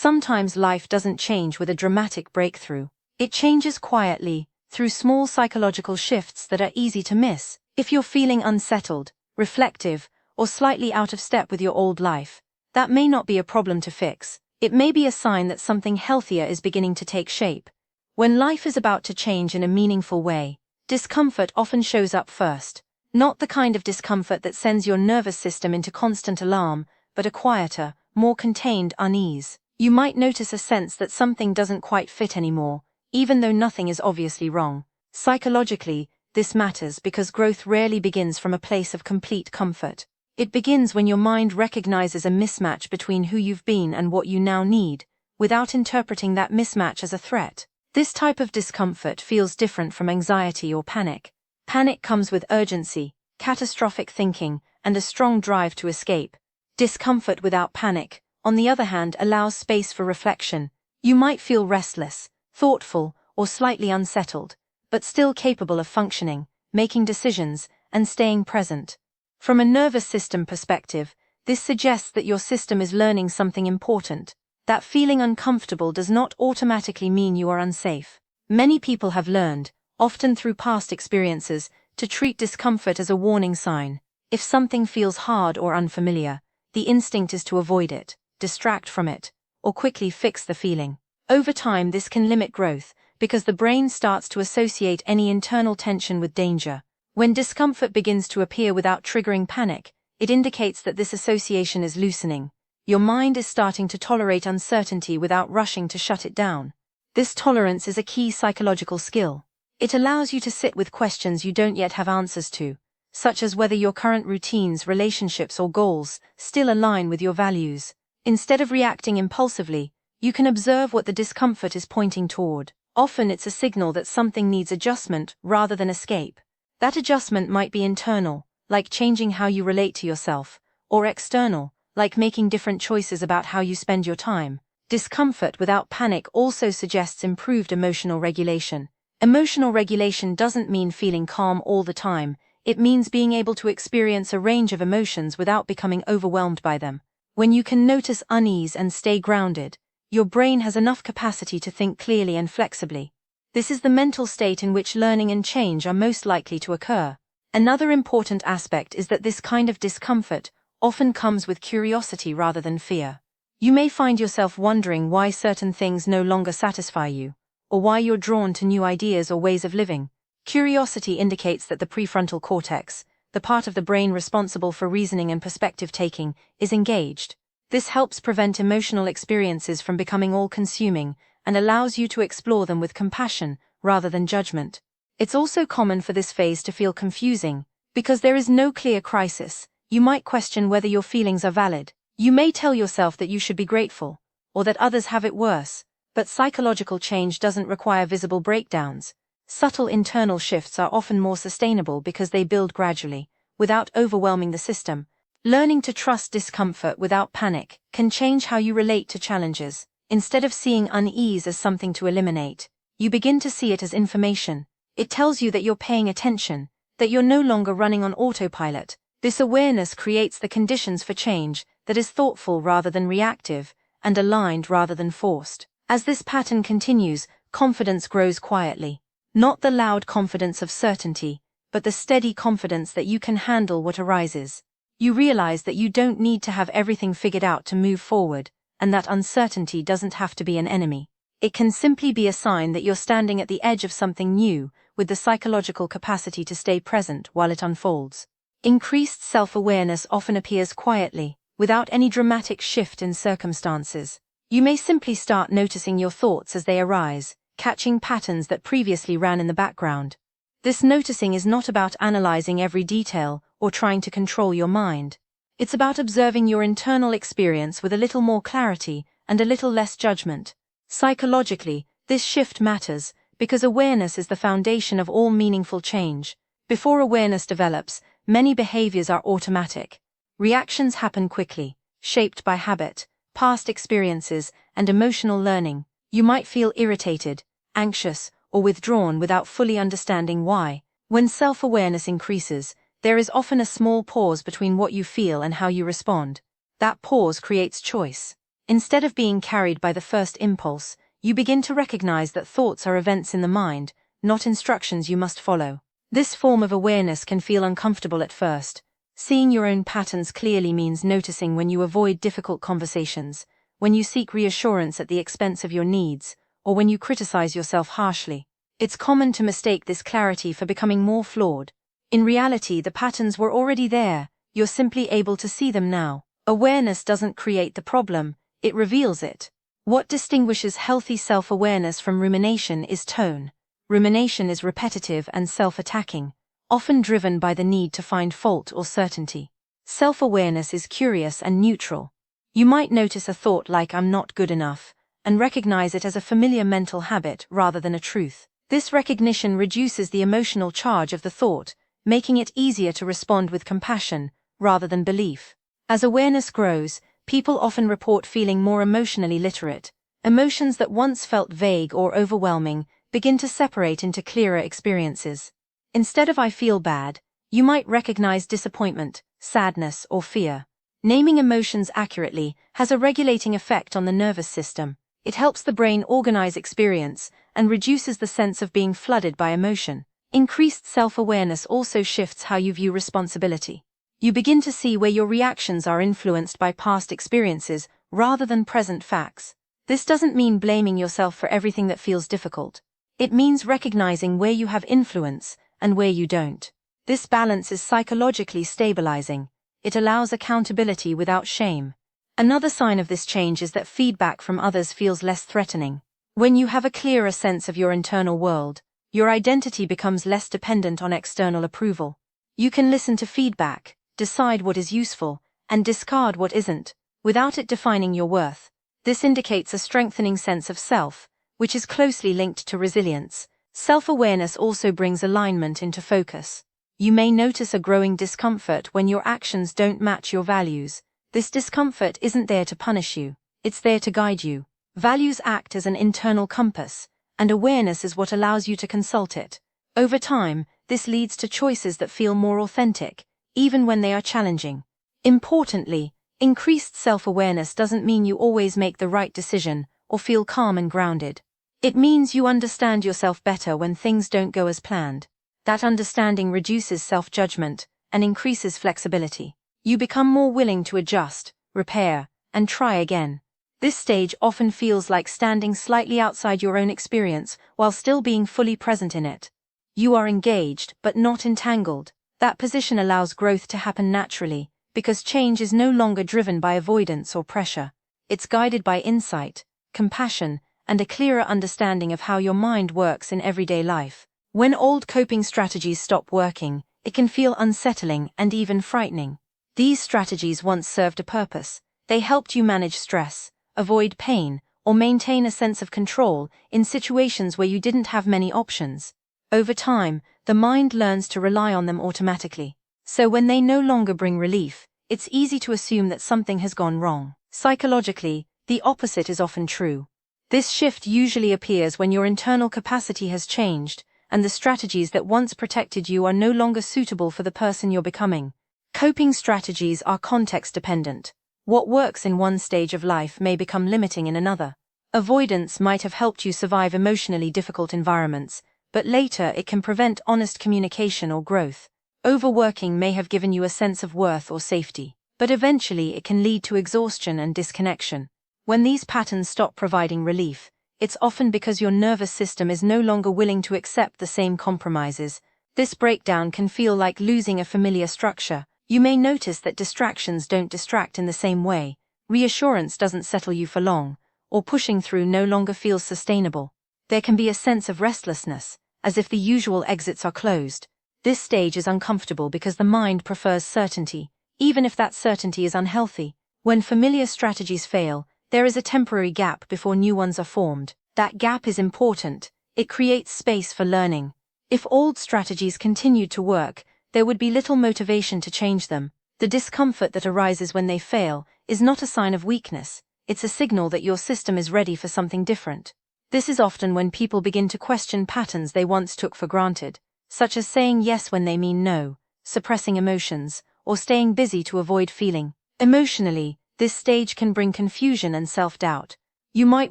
Sometimes life doesn't change with a dramatic breakthrough. It changes quietly, through small psychological shifts that are easy to miss. If you're feeling unsettled, reflective, or slightly out of step with your old life, that may not be a problem to fix. It may be a sign that something healthier is beginning to take shape. When life is about to change in a meaningful way, discomfort often shows up first. Not the kind of discomfort that sends your nervous system into constant alarm, but a quieter, more contained unease. You might notice a sense that something doesn't quite fit anymore, even though nothing is obviously wrong. Psychologically, this matters because growth rarely begins from a place of complete comfort. It begins when your mind recognizes a mismatch between who you've been and what you now need, without interpreting that mismatch as a threat. This type of discomfort feels different from anxiety or panic. Panic comes with urgency, catastrophic thinking, and a strong drive to escape. Discomfort without panic, on the other hand, allows space for reflection. You might feel restless, thoughtful, or slightly unsettled, but still capable of functioning, making decisions, and staying present. From a nervous system perspective, this suggests that your system is learning something important. That feeling uncomfortable does not automatically mean you are unsafe. Many people have learned, often through past experiences, to treat discomfort as a warning sign. If something feels hard or unfamiliar, the instinct is to avoid it, distract from it, or quickly fix the feeling. Over time, this can limit growth, because the brain starts to associate any internal tension with danger. When discomfort begins to appear without triggering panic, it indicates that this association is loosening. Your mind is starting to tolerate uncertainty without rushing to shut it down. This tolerance is a key psychological skill. It allows you to sit with questions you don't yet have answers to, such as whether your current routines, relationships, or goals still align with your values. Instead of reacting impulsively, you can observe what the discomfort is pointing toward. Often it's a signal that something needs adjustment rather than escape. That adjustment might be internal, like changing how you relate to yourself, or external, like making different choices about how you spend your time. Discomfort without panic also suggests improved emotional regulation. Emotional regulation doesn't mean feeling calm all the time, it means being able to experience a range of emotions without becoming overwhelmed by them. When you can notice unease and stay grounded, your brain has enough capacity to think clearly and flexibly. This is the mental state in which learning and change are most likely to occur. Another important aspect is that this kind of discomfort often comes with curiosity rather than fear. You may find yourself wondering why certain things no longer satisfy you, or why you're drawn to new ideas or ways of living. Curiosity indicates that the prefrontal cortex, the part of the brain responsible for reasoning and perspective taking, is engaged. This helps prevent emotional experiences from becoming all-consuming and allows you to explore them with compassion rather than judgment. It's also common for this phase to feel confusing. Because there is no clear crisis, you might question whether your feelings are valid. You may tell yourself that you should be grateful, or that others have it worse, but psychological change doesn't require visible breakdowns. Subtle internal shifts are often more sustainable because they build gradually, without overwhelming the system. Learning to trust discomfort without panic can change how you relate to challenges. Instead of seeing unease as something to eliminate, you begin to see it as information. It tells you that you're paying attention, that you're no longer running on autopilot. This awareness creates the conditions for change that is thoughtful rather than reactive, and aligned rather than forced. As this pattern continues, confidence grows quietly. Not the loud confidence of certainty, but the steady confidence that you can handle what arises. You realize that you don't need to have everything figured out to move forward, and that uncertainty doesn't have to be an enemy. It can simply be a sign that you're standing at the edge of something new, with the psychological capacity to stay present while it unfolds. Increased self-awareness often appears quietly, without any dramatic shift in circumstances. You may simply start noticing your thoughts as they arise, catching patterns that previously ran in the background. This noticing is not about analyzing every detail or trying to control your mind. It's about observing your internal experience with a little more clarity and a little less judgment. Psychologically, this shift matters because awareness is the foundation of all meaningful change. Before awareness develops, many behaviors are automatic. Reactions happen quickly, shaped by habit, past experiences, and emotional learning. You might feel irritated, anxious, or withdrawn without fully understanding why. When self-awareness increases, there is often a small pause between what you feel and how you respond. That pause creates choice. Instead of being carried by the first impulse, you begin to recognize that thoughts are events in the mind, not instructions you must follow. This form of awareness can feel uncomfortable at first. Seeing your own patterns clearly means noticing when you avoid difficult conversations, when you seek reassurance at the expense of your needs, or when you criticize yourself harshly. It's common to mistake this clarity for becoming more flawed. In reality, the patterns were already there, you're simply able to see them now. Awareness doesn't create the problem, it reveals it. What distinguishes healthy self-awareness from rumination is tone. Rumination is repetitive and self-attacking, often driven by the need to find fault or certainty. Self-awareness is curious and neutral. You might notice a thought like "I'm not good enough," and recognize it as a familiar mental habit rather than a truth. This recognition reduces the emotional charge of the thought, making it easier to respond with compassion rather than belief. As awareness grows, people often report feeling more emotionally literate. Emotions that once felt vague or overwhelming begin to separate into clearer experiences. Instead of "I feel bad," you might recognize disappointment, sadness, or fear. Naming emotions accurately has a regulating effect on the nervous system. It helps the brain organize experience and reduces the sense of being flooded by emotion. Increased self-awareness also shifts how you view responsibility. You begin to see where your reactions are influenced by past experiences rather than present facts. This doesn't mean blaming yourself for everything that feels difficult. It means recognizing where you have influence and where you don't. This balance is psychologically stabilizing. It allows accountability without shame. Another sign of this change is that feedback from others feels less threatening. When you have a clearer sense of your internal world, your identity becomes less dependent on external approval. You can listen to feedback, decide what is useful, and discard what isn't, without it defining your worth. This indicates a strengthening sense of self, which is closely linked to resilience. Self-awareness also brings alignment into focus. You may notice a growing discomfort when your actions don't match your values. This discomfort isn't there to punish you, it's there to guide you. Values act as an internal compass, and awareness is what allows you to consult it. Over time, this leads to choices that feel more authentic, even when they are challenging. Importantly, increased self-awareness doesn't mean you always make the right decision or feel calm and grounded. It means you understand yourself better when things don't go as planned. That understanding reduces self-judgment and increases flexibility. You become more willing to adjust, repair, and try again. This stage often feels like standing slightly outside your own experience while still being fully present in it. You are engaged but not entangled. That position allows growth to happen naturally, because change is no longer driven by avoidance or pressure. It's guided by insight, compassion, and a clearer understanding of how your mind works in everyday life. When old coping strategies stop working, it can feel unsettling and even frightening. These strategies once served a purpose. They helped you manage stress, avoid pain, or maintain a sense of control in situations where you didn't have many options. Over time, the mind learns to rely on them automatically. So when they no longer bring relief, it's easy to assume that something has gone wrong. Psychologically, the opposite is often true. This shift usually appears when your internal capacity has changed, and the strategies that once protected you are no longer suitable for the person you're becoming. Coping strategies are context-dependent. What works in one stage of life may become limiting in another. Avoidance might have helped you survive emotionally difficult environments, but later it can prevent honest communication or growth. Overworking may have given you a sense of worth or safety, but eventually it can lead to exhaustion and disconnection. When these patterns stop providing relief, it's often because your nervous system is no longer willing to accept the same compromises. This breakdown can feel like losing a familiar structure. You may notice that distractions don't distract in the same way, reassurance doesn't settle you for long, or pushing through no longer feels sustainable. There can be a sense of restlessness, as if the usual exits are closed. This stage is uncomfortable because the mind prefers certainty, even if that certainty is unhealthy. When familiar strategies fail, there is a temporary gap before new ones are formed. That gap is important. It creates space for learning. If old strategies continued to work, there would be little motivation to change them. The discomfort that arises when they fail is not a sign of weakness. It's a signal that your system is ready for something different. This is often when people begin to question patterns they once took for granted, such as saying yes when they mean no, suppressing emotions, or staying busy to avoid feeling. Emotionally, This stage can bring confusion and self-doubt. You might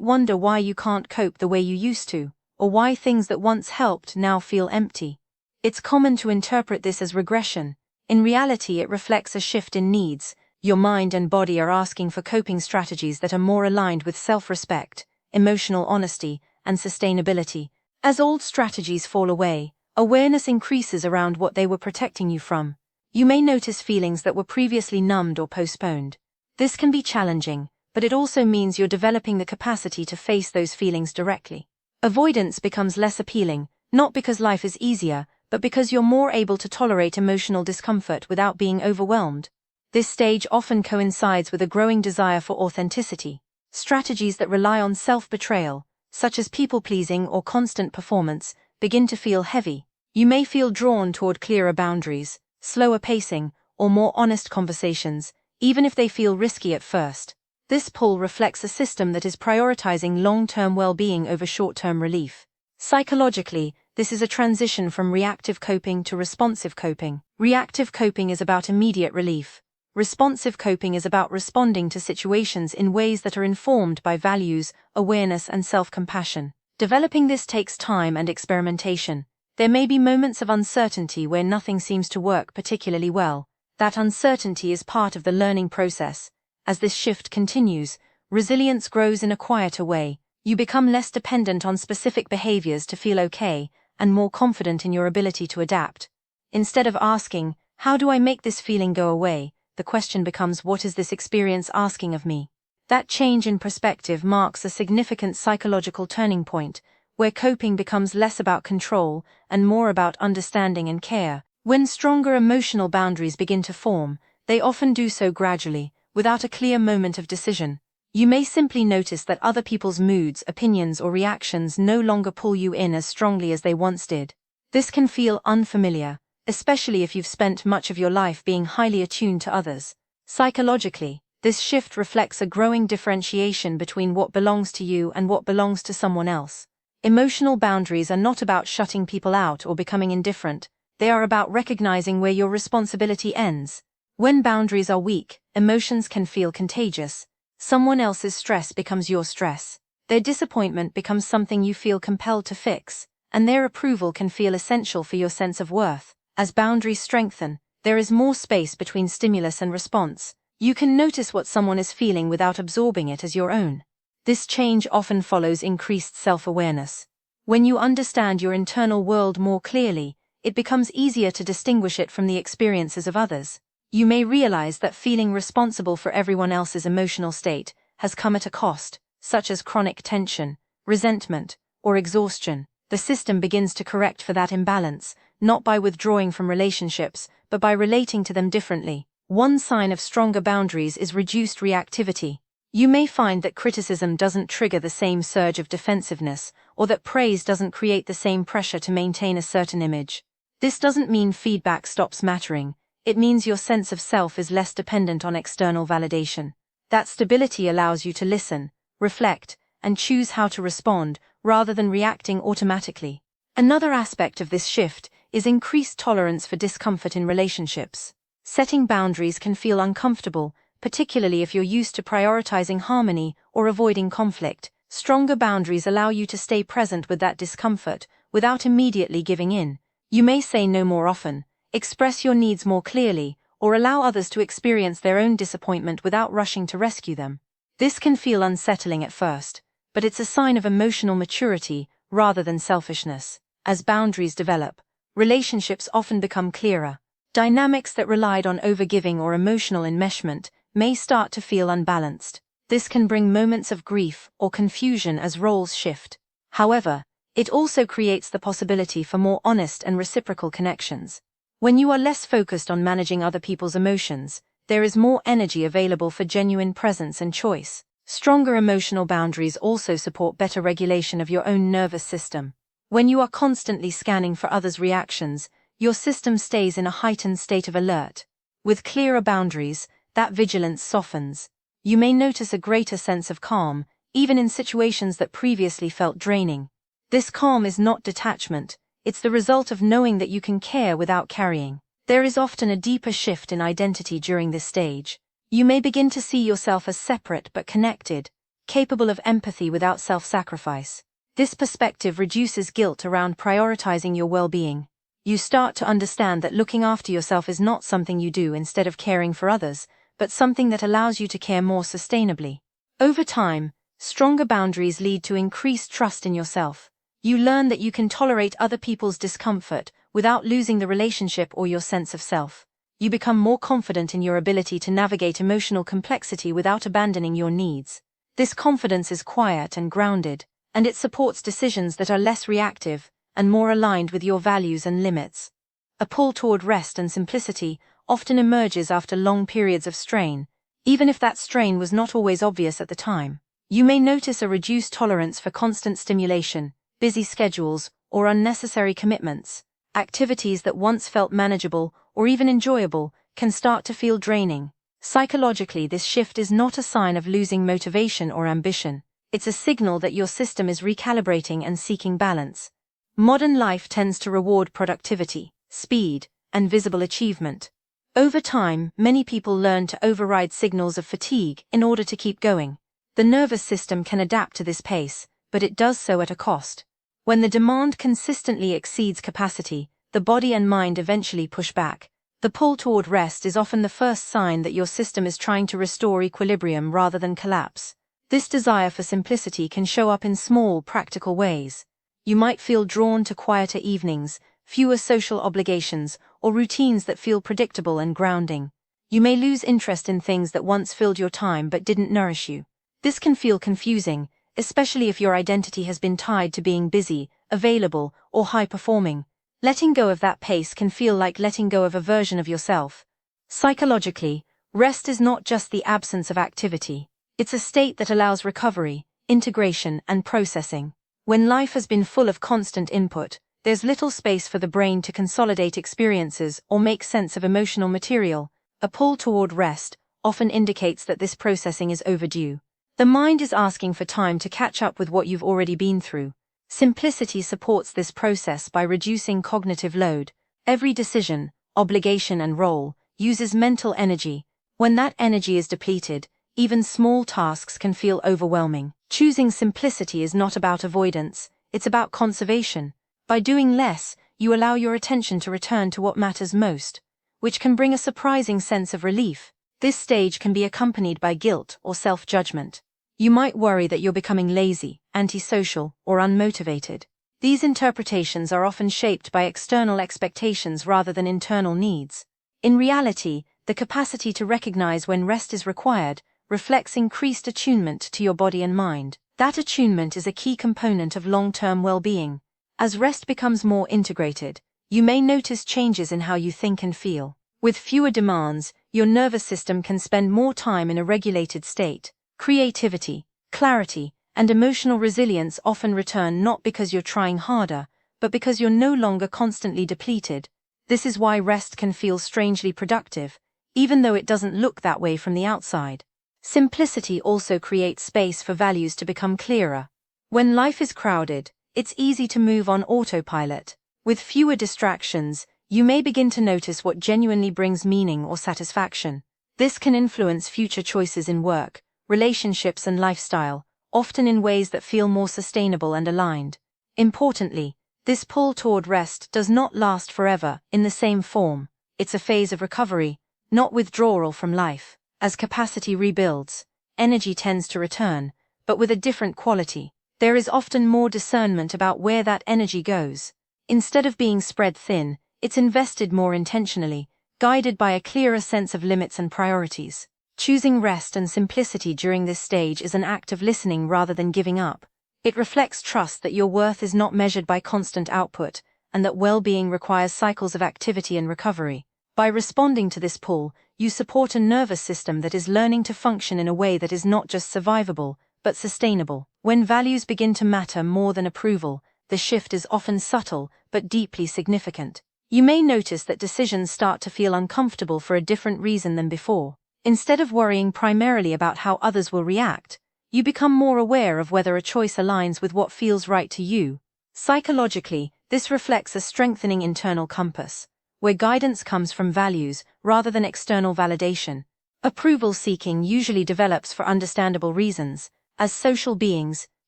wonder why you can't cope the way you used to, or why things that once helped now feel empty. It's common to interpret this as regression. In reality, it reflects a shift in needs. Your mind and body are asking for coping strategies that are more aligned with self-respect, emotional honesty, and sustainability. As old strategies fall away, awareness increases around what they were protecting you from. You may notice feelings that were previously numbed or postponed. This can be challenging, but it also means you're developing the capacity to face those feelings directly. Avoidance becomes less appealing, not because life is easier, but because you're more able to tolerate emotional discomfort without being overwhelmed. This stage often coincides with a growing desire for authenticity. Strategies that rely on self-betrayal, such as people-pleasing or constant performance, begin to feel heavy. You may feel drawn toward clearer boundaries, slower pacing, or more honest conversations, even if they feel risky at first. This pull reflects a system that is prioritizing long-term well-being over short-term relief. Psychologically, this is a transition from reactive coping to responsive coping. Reactive coping is about immediate relief. Responsive coping is about responding to situations in ways that are informed by values, awareness, and self-compassion. Developing this takes time and experimentation. There may be moments of uncertainty where nothing seems to work particularly well. That uncertainty is part of the learning process. As this shift continues, resilience grows in a quieter way. You become less dependent on specific behaviors to feel okay, and more confident in your ability to adapt. Instead of asking, "How do I make this feeling go away?" the question becomes, "What is this experience asking of me?" That change in perspective marks a significant psychological turning point, where coping becomes less about control and more about understanding and care. When stronger emotional boundaries begin to form, they often do so gradually, without a clear moment of decision. You may simply notice that other people's moods, opinions, or reactions no longer pull you in as strongly as they once did. This can feel unfamiliar, especially if you've spent much of your life being highly attuned to others. Psychologically, this shift reflects a growing differentiation between what belongs to you and what belongs to someone else. Emotional boundaries are not about shutting people out or becoming indifferent. They are about recognizing where your responsibility ends. When boundaries are weak, emotions can feel contagious. Someone else's stress becomes your stress. Their disappointment becomes something you feel compelled to fix, and their approval can feel essential for your sense of worth. As boundaries strengthen, there is more space between stimulus and response. You can notice what someone is feeling without absorbing it as your own. This change often follows increased self-awareness. When you understand your internal world more clearly, it becomes easier to distinguish it from the experiences of others. You may realize that feeling responsible for everyone else's emotional state has come at a cost, such as chronic tension, resentment, or exhaustion. The system begins to correct for that imbalance, not by withdrawing from relationships, but by relating to them differently. One sign of stronger boundaries is reduced reactivity. You may find that criticism doesn't trigger the same surge of defensiveness, or that praise doesn't create the same pressure to maintain a certain image. This doesn't mean feedback stops mattering. It means your sense of self is less dependent on external validation. That stability allows you to listen, reflect, and choose how to respond, rather than reacting automatically. Another aspect of this shift is increased tolerance for discomfort in relationships. Setting boundaries can feel uncomfortable, particularly if you're used to prioritizing harmony or avoiding conflict. Stronger boundaries allow you to stay present with that discomfort without immediately giving in. You may say no more often, express your needs more clearly, or allow others to experience their own disappointment without rushing to rescue them. This can feel unsettling at first, but it's a sign of emotional maturity rather than selfishness. As boundaries develop, relationships often become clearer. Dynamics that relied on overgiving or emotional enmeshment may start to feel unbalanced. This can bring moments of grief or confusion as roles shift. However, it also creates the possibility for more honest and reciprocal connections. When you are less focused on managing other people's emotions, there is more energy available for genuine presence and choice. Stronger emotional boundaries also support better regulation of your own nervous system. When you are constantly scanning for others' reactions, your system stays in a heightened state of alert. With clearer boundaries, that vigilance softens. You may notice a greater sense of calm, even in situations that previously felt draining. This calm is not detachment, it's the result of knowing that you can care without carrying. There is often a deeper shift in identity during this stage. You may begin to see yourself as separate but connected, capable of empathy without self-sacrifice. This perspective reduces guilt around prioritizing your well-being. You start to understand that looking after yourself is not something you do instead of caring for others, but something that allows you to care more sustainably. Over time, stronger boundaries lead to increased trust in yourself. You learn that you can tolerate other people's discomfort without losing the relationship or your sense of self. You become more confident in your ability to navigate emotional complexity without abandoning your needs. This confidence is quiet and grounded, and it supports decisions that are less reactive and more aligned with your values and limits. A pull toward rest and simplicity often emerges after long periods of strain, even if that strain was not always obvious at the time. You may notice a reduced tolerance for constant stimulation, busy schedules, or unnecessary commitments. Activities that once felt manageable or even enjoyable can start to feel draining. Psychologically, this shift is not a sign of losing motivation or ambition. It's a signal that your system is recalibrating and seeking balance. Modern life tends to reward productivity, speed, and visible achievement. Over time, many people learn to override signals of fatigue in order to keep going. The nervous system can adapt to this pace, but it does so at a cost. When the demand consistently exceeds capacity, the body and mind eventually push back. The pull toward rest is often the first sign that your system is trying to restore equilibrium rather than collapse. This desire for simplicity can show up in small, practical ways. You might feel drawn to quieter evenings, fewer social obligations, or routines that feel predictable and grounding. You may lose interest in things that once filled your time but didn't nourish you. This can feel confusing, especially if your identity has been tied to being busy, available, or high-performing. Letting go of that pace can feel like letting go of a version of yourself. Psychologically, rest is not just the absence of activity. It's a state that allows recovery, integration, and processing. When life has been full of constant input, there's little space for the brain to consolidate experiences or make sense of emotional material. A pull toward rest often indicates that this processing is overdue. The mind is asking for time to catch up with what you've already been through. Simplicity supports this process by reducing cognitive load. Every decision, obligation, and role uses mental energy. When that energy is depleted, even small tasks can feel overwhelming. Choosing simplicity is not about avoidance, it's about conservation. By doing less, you allow your attention to return to what matters most, which can bring a surprising sense of relief. This stage can be accompanied by guilt or self-judgment. You might worry that you're becoming lazy, antisocial, or unmotivated. These interpretations are often shaped by external expectations rather than internal needs. In reality, the capacity to recognize when rest is required reflects increased attunement to your body and mind. That attunement is a key component of long-term well-being. As rest becomes more integrated, you may notice changes in how you think and feel. With fewer demands, your nervous system can spend more time in a regulated state. Creativity, clarity, and emotional resilience often return not because you're trying harder, but because you're no longer constantly depleted. This is why rest can feel strangely productive, even though it doesn't look that way from the outside. Simplicity also creates space for values to become clearer. When life is crowded, it's easy to move on autopilot. With fewer distractions, you may begin to notice what genuinely brings meaning or satisfaction. This can influence future choices in work, relationships, and lifestyle, often in ways that feel more sustainable and aligned. Importantly, this pull toward rest does not last forever in the same form. It's a phase of recovery, not withdrawal from life. As capacity rebuilds, energy tends to return, but with a different quality. There is often more discernment about where that energy goes. Instead of being spread thin, it's invested more intentionally, guided by a clearer sense of limits and priorities. Choosing rest and simplicity during this stage is an act of listening rather than giving up. It reflects trust that your worth is not measured by constant output, and that well-being requires cycles of activity and recovery. By responding to this pull, you support a nervous system that is learning to function in a way that is not just survivable, but sustainable. When values begin to matter more than approval, the shift is often subtle but deeply significant. You may notice that decisions start to feel uncomfortable for a different reason than before. Instead of worrying primarily about how others will react, you become more aware of whether a choice aligns with what feels right to you. Psychologically, this reflects a strengthening internal compass, where guidance comes from values rather than external validation. Approval seeking usually develops for understandable reasons. As social beings,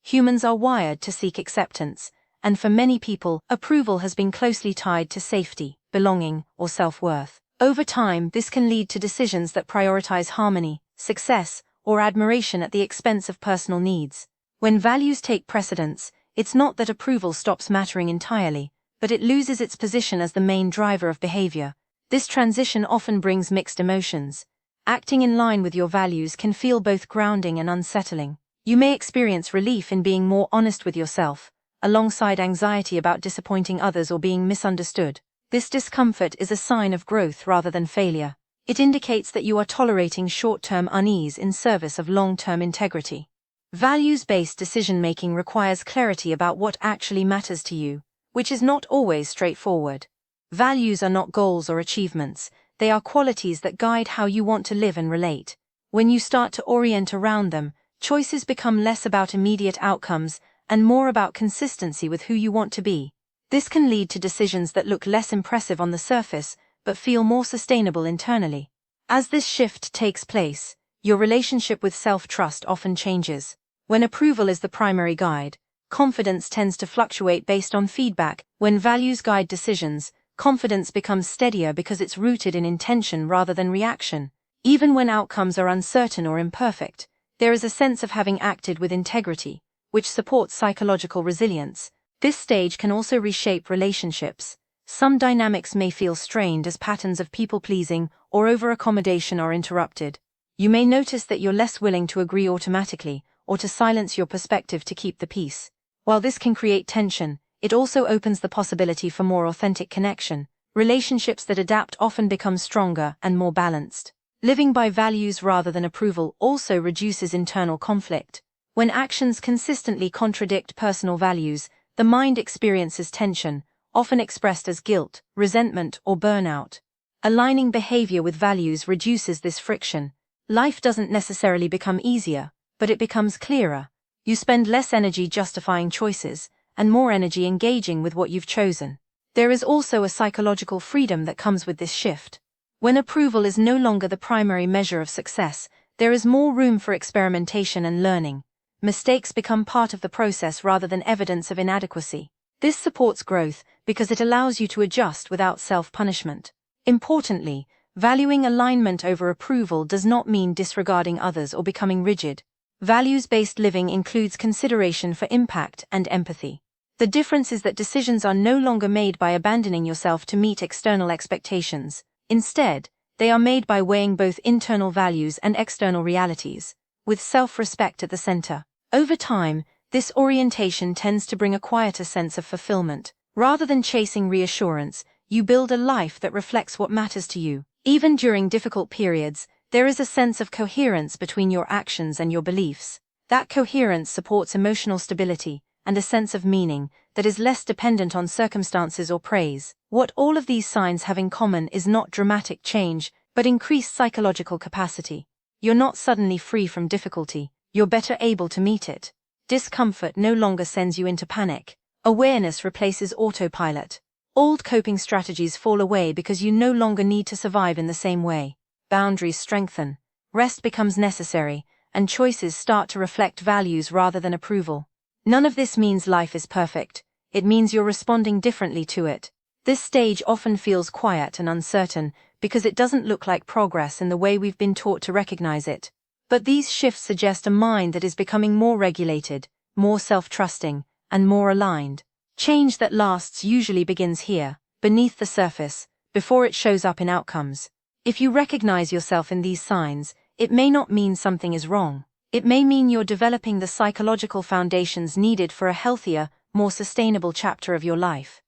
humans are wired to seek acceptance, and for many people, approval has been closely tied to safety, belonging, or self-worth. Over time, this can lead to decisions that prioritize harmony, success, or admiration at the expense of personal needs. When values take precedence, it's not that approval stops mattering entirely, but it loses its position as the main driver of behavior. This transition often brings mixed emotions. Acting in line with your values can feel both grounding and unsettling. You may experience relief in being more honest with yourself, alongside anxiety about disappointing others or being misunderstood. This discomfort is a sign of growth rather than failure. It indicates that you are tolerating short-term unease in service of long-term integrity. Values-based decision-making requires clarity about what actually matters to you, which is not always straightforward. Values are not goals or achievements, they are qualities that guide how you want to live and relate. When you start to orient around them, choices become less about immediate outcomes and more about consistency with who you want to be. This can lead to decisions that look less impressive on the surface, but feel more sustainable internally. As this shift takes place, your relationship with self-trust often changes. When approval is the primary guide, confidence tends to fluctuate based on feedback. When values guide decisions, confidence becomes steadier because it's rooted in intention rather than reaction. Even when outcomes are uncertain or imperfect, there is a sense of having acted with integrity, which supports psychological resilience. This stage can also reshape relationships. Some dynamics may feel strained as patterns of people-pleasing or over-accommodation are interrupted. You may notice that you're less willing to agree automatically or to silence your perspective to keep the peace. While this can create tension, it also opens the possibility for more authentic connection. Relationships that adapt often become stronger and more balanced. Living by values rather than approval also reduces internal conflict. When actions consistently contradict personal values, the mind experiences tension, often expressed as guilt, resentment, or burnout. Aligning behavior with values reduces this friction. Life doesn't necessarily become easier, but it becomes clearer. You spend less energy justifying choices, and more energy engaging with what you've chosen. There is also a psychological freedom that comes with this shift. When approval is no longer the primary measure of success, there is more room for experimentation and learning. Mistakes become part of the process rather than evidence of inadequacy. This supports growth because it allows you to adjust without self-punishment. Importantly, valuing alignment over approval does not mean disregarding others or becoming rigid. Values-based living includes consideration for impact and empathy. The difference is that decisions are no longer made by abandoning yourself to meet external expectations. Instead, they are made by weighing both internal values and external realities, with self-respect at the center. Over time, this orientation tends to bring a quieter sense of fulfillment. Rather than chasing reassurance, you build a life that reflects what matters to you. Even during difficult periods, there is a sense of coherence between your actions and your beliefs. That coherence supports emotional stability and a sense of meaning that is less dependent on circumstances or praise. What all of these signs have in common is not dramatic change, but increased psychological capacity. You're not suddenly free from difficulty, you're better able to meet it. Discomfort no longer sends you into panic. Awareness replaces autopilot. Old coping strategies fall away because you no longer need to survive in the same way. Boundaries strengthen, rest becomes necessary, and choices start to reflect values rather than approval. None of this means life is perfect, it means you're responding differently to it. This stage often feels quiet and uncertain because it doesn't look like progress in the way we've been taught to recognize it. But these shifts suggest a mind that is becoming more regulated, more self-trusting, and more aligned. Change that lasts usually begins here, beneath the surface, before it shows up in outcomes. If you recognize yourself in these signs, it may not mean something is wrong. It may mean you're developing the psychological foundations needed for a healthier, more sustainable chapter of your life.